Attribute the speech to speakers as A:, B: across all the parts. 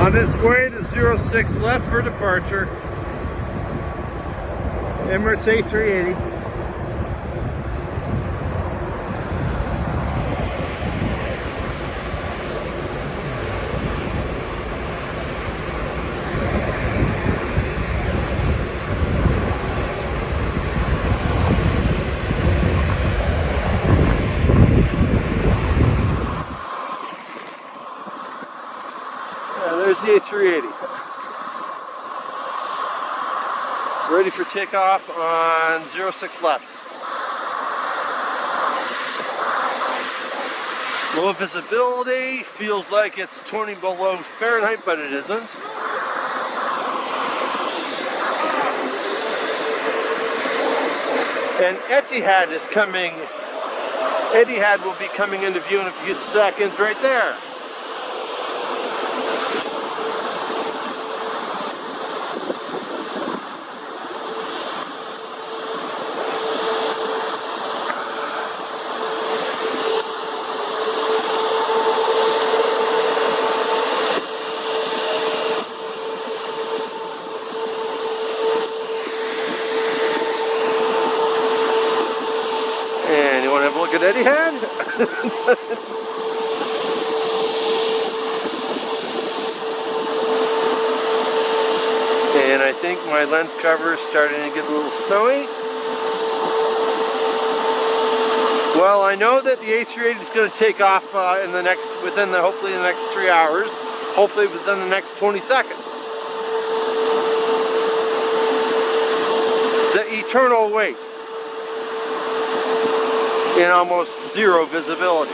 A: On its way to 06 left for departure. Emirates A380. There's the A380. Ready for takeoff on 06 left. Low visibility, feels like it's 20 below Fahrenheit, but it isn't. And Etihad is coming. Etihad will be coming into view in a few seconds right there. And you want to have a look at Etihad? And I think my lens cover is starting to get a little snowy. Well, I know that the A380 is going to take off hopefully in the next 3 hours, hopefully within the next 20 seconds. The eternal wait in almost zero visibility.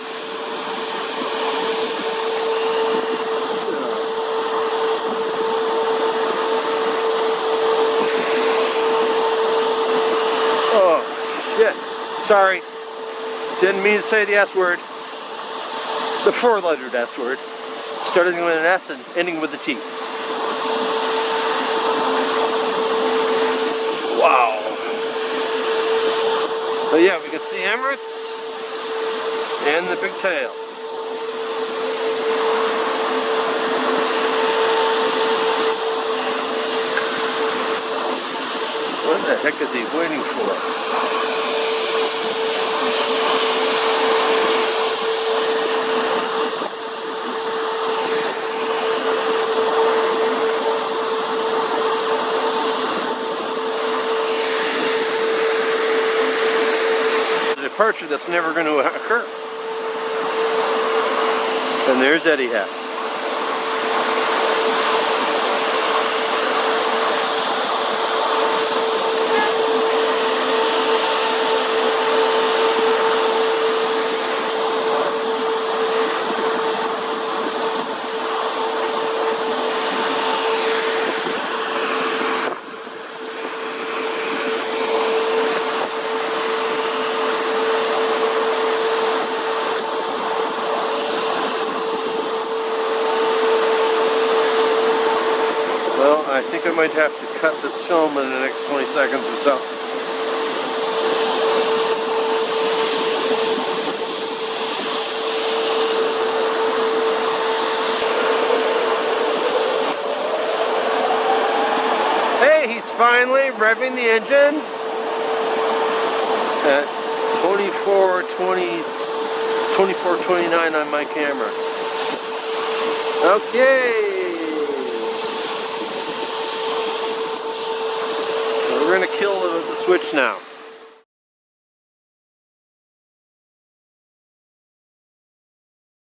A: Oh, shit. Sorry. Didn't mean to say the S word. The four-lettered S word. Starting with an S and ending with a T. Wow. But yeah, we can see Emirates and the big tail. What the heck is he waiting for? Departure that's never going to occur. And there's Etihad. Well, I think I might have to cut this film in the next 20 seconds or so. Hey, he's finally revving the engines at 24:29 on my camera. Okay. We're going to kill the switch now.